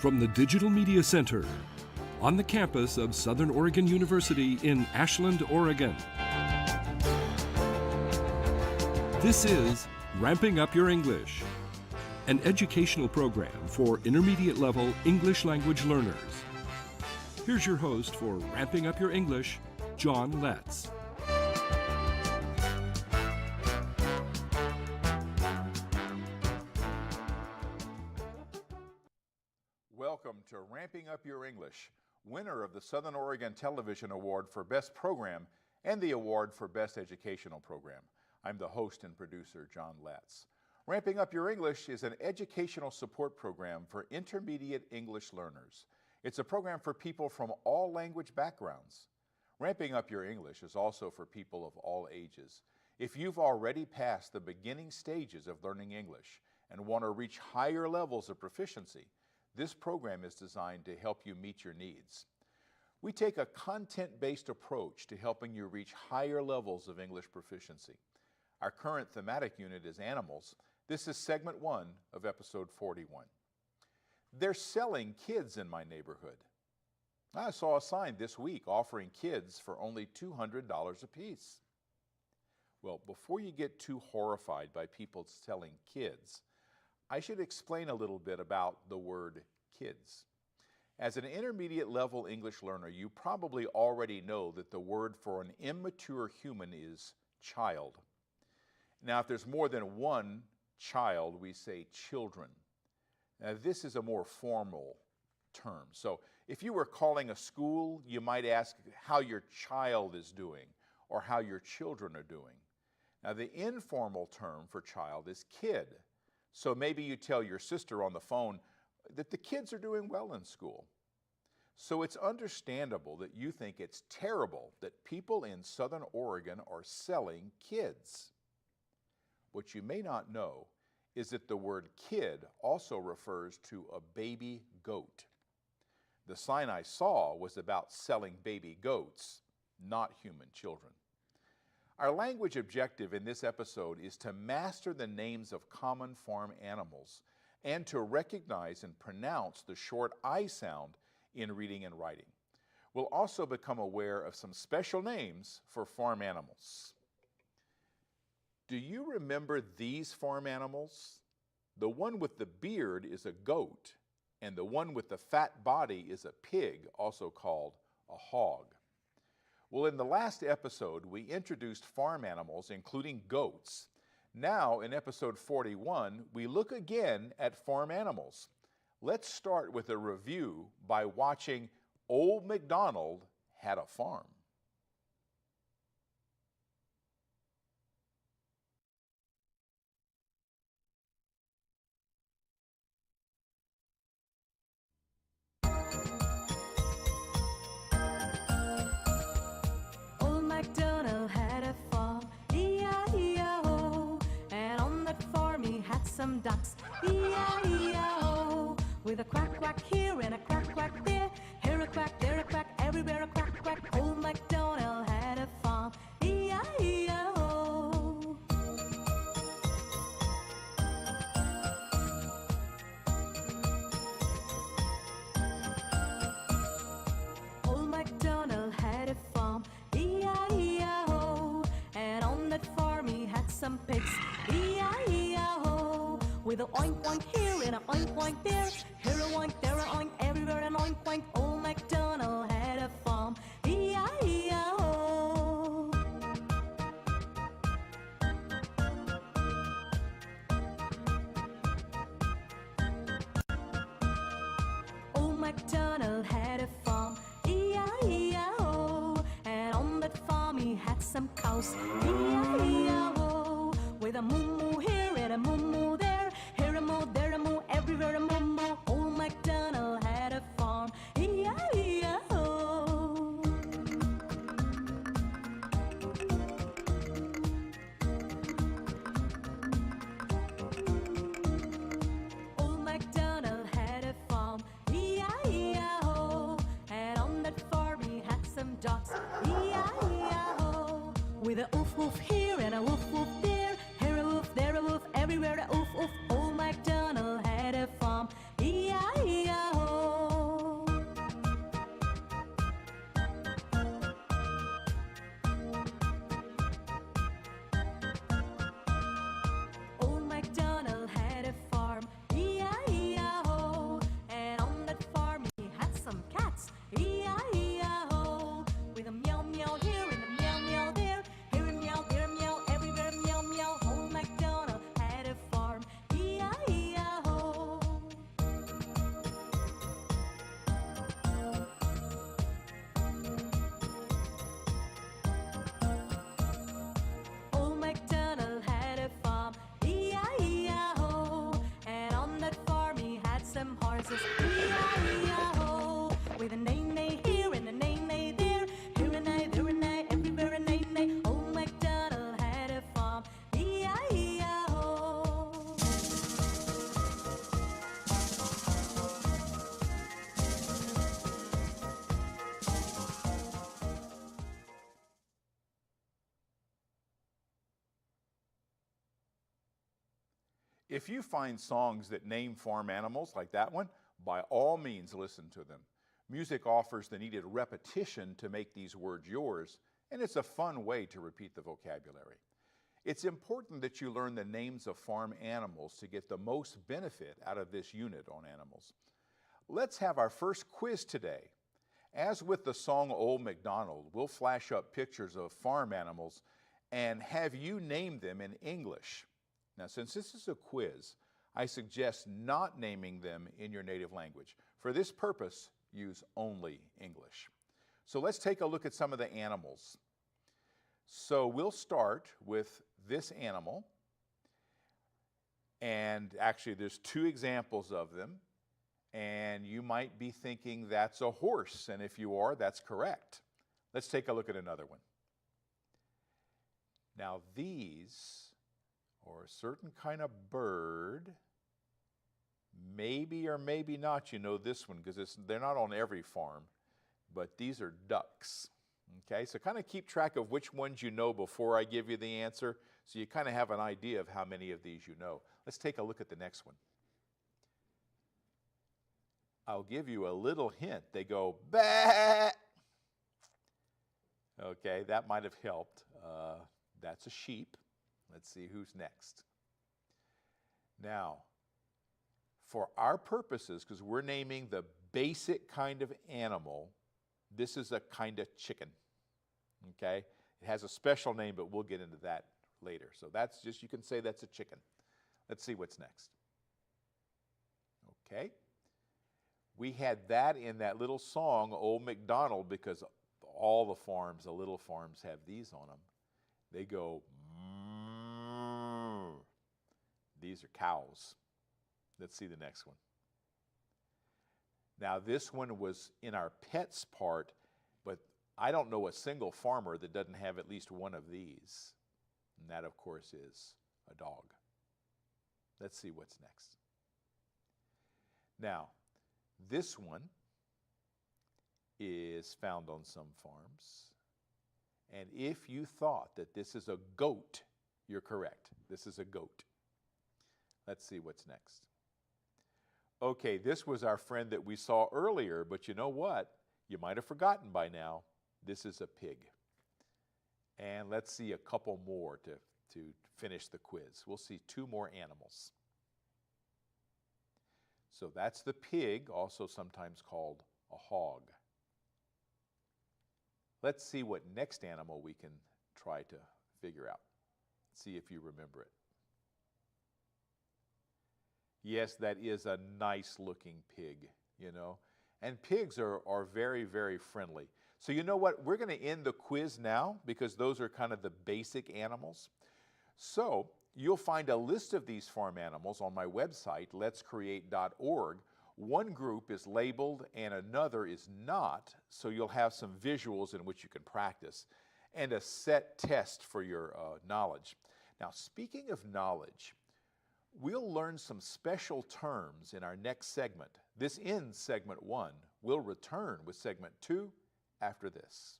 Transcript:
from the Digital Media Center on the campus of Southern Oregon University in Ashland, Oregon. This is Ramping Up Your English, an educational program for intermediate level English language learners. Here's your host for Ramping Up Your English, John Letts. Welcome to Ramping Up Your English, winner of the Southern Oregon Television Award for Best Program and the Award for Best Educational Program. I'm the host and producer, John Letts. Ramping Up Your English is an educational support program for intermediate English learners. It's a program for people from all language backgrounds. Ramping Up Your English is also for people of all ages. If you've already passed the beginning stages of learning English and want to reach higher levels of proficiency, this program is designed to help you meet your needs. We take a content-based approach to helping you reach higher levels of English proficiency. Our current thematic unit is Animals. This is segment 1 of episode 41. They're selling kids in my neighborhood. I saw a sign this week offering kids for only $200 apiece. Well, before you get too horrified by people selling kids, I should explain a little bit about the word kids. As an intermediate level English learner, you probably already know that the word for an immature human is child. Now, if there's more than one child, we say children. Now, this is a more formal term. So if you were calling a school, you might ask how your child is doing or how your children are doing. Now, the informal term for child is kid. So maybe you tell your sister on the phone that the kids are doing well in school. So it's understandable that you think it's terrible that people in Southern Oregon are selling kids. What you may not know is that the word kid also refers to a baby goat. The sign I saw was about selling baby goats, not human children. Our language objective in this episode is to master the names of common farm animals and to recognize and pronounce the short I sound in reading and writing. We'll also become aware of some special names for farm animals. Do you remember these farm animals? The one with the beard is a goat, and the one with the fat body is a pig, also called a hog. Well, in the last episode, we introduced farm animals, including goats. Now, in episode 41, we look again at farm animals. Let's start with a review by watching Old MacDonald Had a Farm. Some ducks, E-I-E-I-O, with a quack quack here and a quack quack there. Here a quack, there a quack, everywhere a quack quack. Old MacDonald had a farm, E-I-E-I-O. Old MacDonald had a farm, E-I-E-I-O, and on that farm he had some pigs, E-I-E-I-O. With a oink oink here and a oink oink there, here a oink, there a oink, everywhere an oink oink. Old MacDonald had a farm, E-I-E-I-O. Old MacDonald had a farm, E-I-E-I-O, and on that farm he had some cows, E-I-E-I-O. With a moo-moo here and a moo-moo there, here a moo, there a moo, everywhere a moo-moo. Old MacDonald had a farm, E-I-E-I-O. Old MacDonald had a farm, E-I-E-I-O, and on that farm he had some dogs, E-I-E-I-O. With a woof woof here and a woof woof there, here a woof there. If you find songs that name farm animals like that one, by all means listen to them. Music offers the needed repetition to make these words yours, and it's a fun way to repeat the vocabulary. It's important that you learn the names of farm animals to get the most benefit out of this unit on animals. Let's have our first quiz today. As with the song Old MacDonald, we'll flash up pictures of farm animals and have you name them in English. Now, since this is a quiz, I suggest not naming them in your native language. For this purpose, use only English. So let's take a look at some of the animals. So we'll start with this animal, and actually there's two examples of them, and you might be thinking that's a horse, and if you are, that's correct. Let's take a look at another one. Now these are a certain kind of bird. Maybe or maybe not you know this one because they're not on every farm, but these are ducks. Okay, so kind of keep track of which ones you know before I give you the answer, so you kind of have an idea of how many of these you know. Let's take a look at the next one. I'll give you a little hint. They go, bah! Okay, that might have helped. That's a sheep. Let's see who's next. Now, for our purposes, because we're naming the basic kind of animal, this is a kind of chicken. Okay? It has a special name, but we'll get into that later. So that's just, you can say that's a chicken. Let's see what's next. Okay? We had that in that little song, Old MacDonald, because all the farms, the little farms, have these on them. They go, moo. These are cows. Let's see the next one. Now this one was in our pets part, but I don't know a single farmer that doesn't have at least one of these. And that, of course, is a dog. Let's see what's next. Now, this one is found on some farms. And if you thought that this is a goat, you're correct. This is a goat. Let's see what's next. Okay, this was our friend that we saw earlier, but you know what? You might have forgotten by now. This is a pig. And let's see a couple more to finish the quiz. We'll see two more animals. So that's the pig, also sometimes called a hog. Let's see what next animal we can try to figure out. See if you remember it. Yes, that is a nice looking pig, you know. And pigs are very, very friendly. So you know what? We're going to end the quiz now because those are kind of the basic animals. So you'll find a list of these farm animals on my website, letscreate.org. One group is labeled and another is not, so you'll have some visuals in which you can practice and a set test for your knowledge. Now, speaking of knowledge, we'll learn some special terms in our next segment. This ends segment 1. We'll return with segment 2 after this.